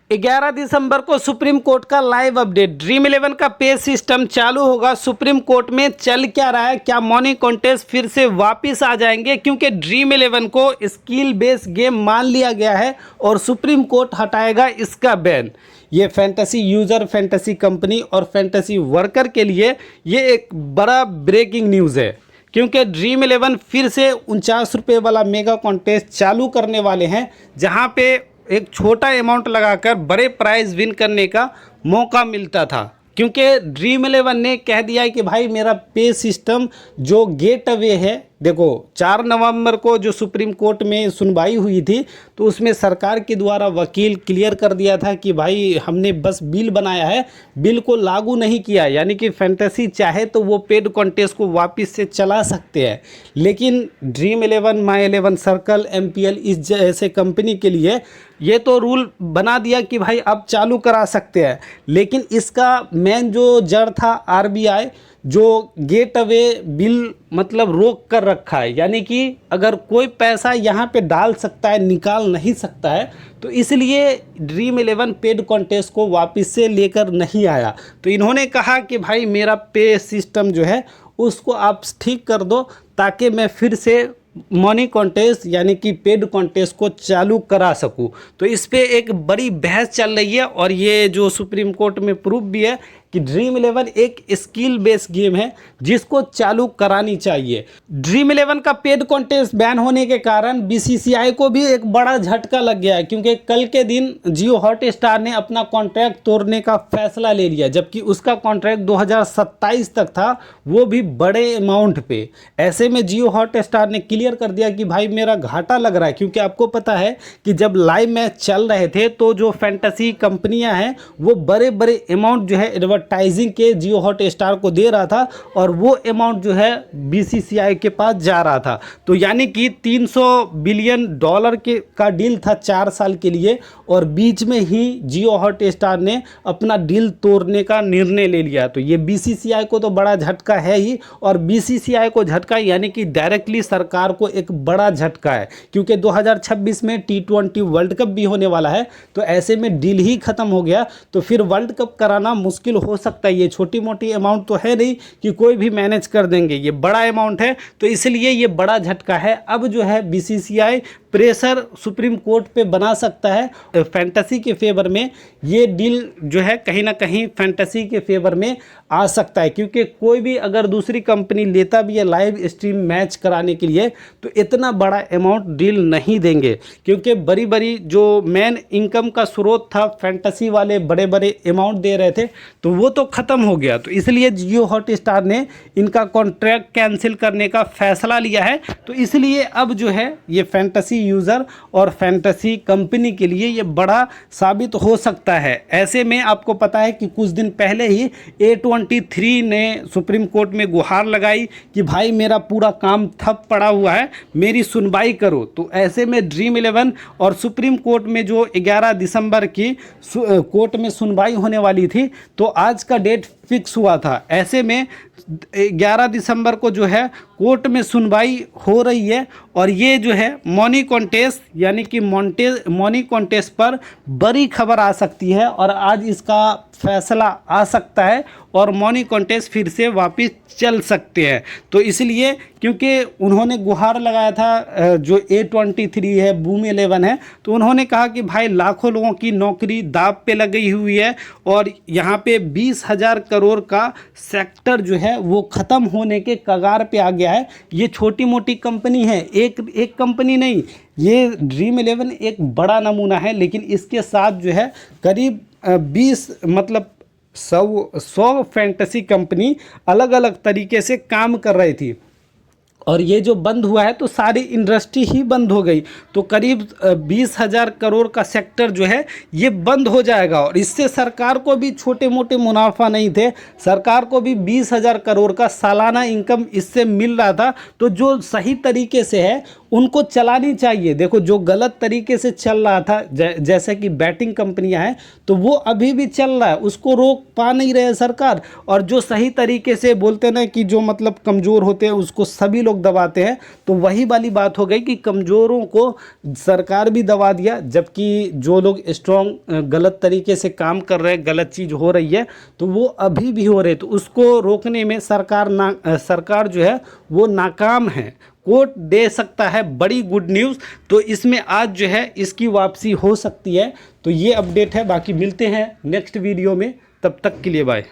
11 दिसंबर को supreme court का live update. Dream 11 का पे सिस्टम चालू होगा। सुप्रीम कोर्ट में चल क्या रहा है, क्या मनी कॉन्टेस्ट फिर से वापस आ जाएंगे, क्योंकि ड्रीम 11 को स्किल बेस्ड गेम मान लिया गया है और सुप्रीम कोर्ट हटाएगा इसका बैन। ये फैंटेसी यूज़र, फैंटेसी कंपनी और फैंटेसी वर्कर के लिए ये एक बड़ा ब्रेकिंग न्यूज़ है, क्योंकि ड्रीम 11 फिर से 49 रुपये वाला मेगा कॉन्टेस्ट चालू करने वाले हैं, जहां पे एक छोटा अमाउंट लगाकर बड़े प्राइज़ विन करने का मौका मिलता था। क्योंकि ड्रीम 11 ने कह दिया है कि भाई मेरा पे सिस्टम जो गेट अवे है, देखो 4 नवंबर को जो सुप्रीम कोर्ट में सुनवाई हुई थी तो उसमें सरकार के द्वारा वकील क्लियर कर दिया था कि भाई हमने बस बिल बनाया है, बिल को लागू नहीं किया। यानी कि फैंटेसी चाहे तो वो पेड कॉन्टेस्ट को वापस से चला सकते हैं, लेकिन ड्रीम 11, माई 11 सर्कल, MPL इस जैसे कंपनी के लिए ये तो रूल बना दिया कि भाई अब चालू करा सकते हैं। लेकिन इसका मेन जो जड़ था RBI जो गेट अवे बिल मतलब रोक कर रखा है, यानी कि अगर कोई पैसा यहाँ पे डाल सकता है निकाल नहीं सकता है, तो इसलिए ड्रीम 11 पेड कॉन्टेस्ट को वापस से लेकर नहीं आया। तो इन्होंने कहा कि भाई मेरा पे सिस्टम जो है उसको आप ठीक कर दो ताकि मैं फिर से मनी कॉन्टेस्ट यानी कि पेड कॉन्टेस्ट को चालू करा सकूं। तो इस पे एक बड़ी बहस चल रही है और ये जो सुप्रीम कोर्ट में प्रूफ भी है कि ड्रीम 11 एक स्किल बेस्ड गेम है जिसको चालू करानी चाहिए। ड्रीम 11 का पेड कॉन्टेस्ट बैन होने के कारण BCCI को भी एक बड़ा झटका लग गया है, क्योंकि कल के दिन जियो हॉटस्टार ने अपना कॉन्ट्रैक्ट तोड़ने का फैसला ले लिया, जबकि उसका कॉन्ट्रैक्ट 2027 तक था, वो भी बड़े अमाउंट पे। ऐसे में जियो हॉटस्टार ने क्लियर कर दिया कि भाई मेरा घाटा लग रहा है, क्योंकि आपको पता है कि जब लाइव मैच चल रहे थे तो जो फैंटेसी कंपनियां हैं वो बड़े बड़े अमाउंट जो है एडवर्टाइजिंग के जियो हॉटस्टार को दे रहा था और वो अमाउंट जो है BCCI के पास जा रहा था। तो यानी कि $300 बिलियन का डील था 4 साल के लिए, और बीच में ही जियो हॉटस्टार ने अपना डील तोड़ने का निर्णय ले लिया। तो ये BCCI को तो बड़ा झटका है ही, और BCCI को झटका यानी कि डायरेक्टली सरकार को एक बड़ा झटका है, क्योंकि 2026 में T20 वर्ल्ड कप भी होने वाला है। तो ऐसे में डील ही खत्म हो गया तो फिर वर्ल्ड कप कराना मुश्किल हो सकता है। ये छोटी मोटी अमाउंट तो है नहीं कि कोई भी मैनेज कर देंगे, ये बड़ा अमाउंट है, तो इसलिए ये बड़ा झटका है। अब जो है BCCI प्रेशर सुप्रीम कोर्ट पे बना सकता है फैंटेसी के फेवर में। ये डील जो है कहीं ना कहीं फैंटेसी के फेवर में आ सकता है, क्योंकि कोई भी अगर दूसरी कंपनी लेता भी है लाइव स्ट्रीम मैच कराने के लिए तो इतना बड़ा अमाउंट डील नहीं देंगे, क्योंकि बड़ी बड़ी जो मेन इनकम का स्रोत था फैंटेसी वाले बड़े बड़े अमाउंट दे रहे थे तो वो तो ख़त्म हो गया। तो इसलिए जियो हॉटस्टार ने इनका कॉन्ट्रैक्ट कैंसिल करने का फैसला लिया है। तो इसलिए अब जो है ये फैंटेसी यूज़र और फैंटेसी कंपनी के लिए ये बड़ा साबित हो सकता है। ऐसे में आपको पता है कि कुछ दिन पहले ही A23 ने सुप्रीम कोर्ट में गुहार लगाई कि भाई मेरा पूरा काम ठप पड़ा हुआ है, मेरी सुनवाई करो। तो ऐसे में ड्रीम 11 और सुप्रीम कोर्ट में जो 11 दिसंबर की कोर्ट में सुनवाई होने वाली थी, तो आज का डेट फिक्स हुआ था। ऐसे में 11 दिसंबर को जो है कोर्ट में सुनवाई हो रही है, और ये जो है मनी कॉन्टेस्ट यानी कि मनी कॉन्टेस्ट पर बड़ी खबर आ सकती है, और आज इसका फैसला आ सकता है और मनी कॉन्टेस्ट फिर से वापस चल सकते हैं। तो इसलिए क्योंकि उन्होंने गुहार लगाया था जो A23 है, बूम 11 है, तो उन्होंने कहा कि भाई लाखों लोगों की नौकरी दांव पे लगी हुई है और यहाँ पे 20,000 करोड़ का सेक्टर जो है वो ख़त्म होने के कगार पे आ गया है। ये छोटी मोटी कंपनी है, एक कंपनी नहीं, ये ड्रीम 11 एक बड़ा नमूना है। लेकिन इसके साथ जो है करीब 20 मतलब 100 फैंटेसी कंपनी अलग अलग तरीके से काम कर रही थी, और ये जो बंद हुआ है तो सारी इंडस्ट्री ही बंद हो गई। तो करीब 20,000 करोड़ का सेक्टर जो है ये बंद हो जाएगा, और इससे सरकार को भी छोटे मोटे मुनाफा नहीं थे, सरकार को भी 20,000 करोड़ का सालाना इनकम इससे मिल रहा था। तो जो सही तरीके से है उनको चलानी चाहिए। देखो जो गलत तरीके से चल रहा था जैसे कि बैटिंग कंपनियां हैं तो वो अभी भी चल रहा है, उसको रोक पा नहीं रहे सरकार। और जो सही तरीके से बोलते ना कि जो मतलब कमज़ोर होते हैं उसको सभी लोग दबाते हैं, तो वही वाली बात हो गई कि कमज़ोरों को सरकार भी दबा दिया, जबकि जो लोग स्ट्रॉन्ग गलत तरीके से काम कर रहे हैं, गलत चीज़ हो रही है तो वो अभी भी हो रहे, तो उसको रोकने में सरकार जो है वो नाकाम है। कोर्ट दे सकता है बड़ी गुड न्यूज़, तो इसमें आज जो है इसकी वापसी हो सकती है। तो ये अपडेट है, बाकी मिलते हैं नेक्स्ट वीडियो में, तब तक के लिए बाय।